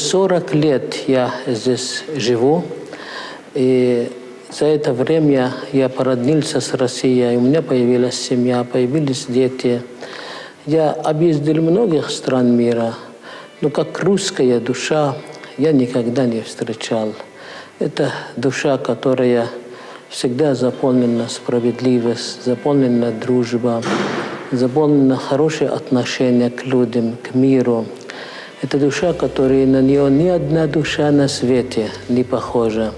40 лет я здесь живу, и за это время я породнился с Россией, у меня появилась семья, появились дети. Я объездил многих стран мира, но как русская душа я никогда не встречал. Это душа, которая всегда заполнена справедливость, заполнена дружба, заполнена хорошее отношение к людям, к миру. Это душа, которая на нее ни одна душа на свете не похожа.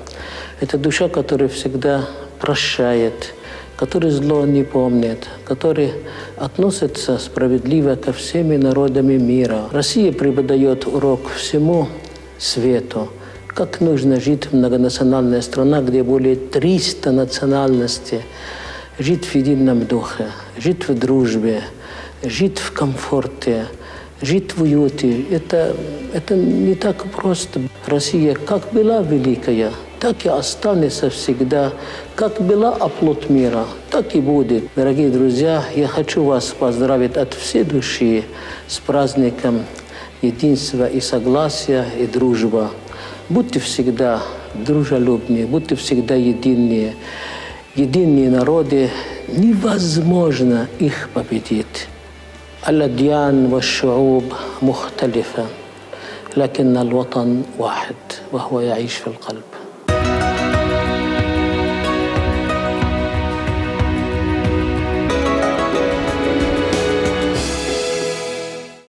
Это душа, которая всегда прощает, которая зло не помнит, которая относится справедливо ко всеми народами мира. Россия преподает урок всему свету, как нужно жить в многонациональной стране, где более 300 национальностей, жить в едином духе, жить в дружбе, жить в комфорте, жить в уюте. Это не так просто. Россия как была великая, так и останется всегда. Как была оплот мира, так и будет. Дорогие друзья, я хочу вас поздравить от всей души с праздником единства и согласия и дружбы. Будьте всегда дружелюбнее, будьте всегда единые. Единые народы, невозможно их победить. الأديان والشعوب مختلفة لكن الوطن واحد وهو يعيش في القلب.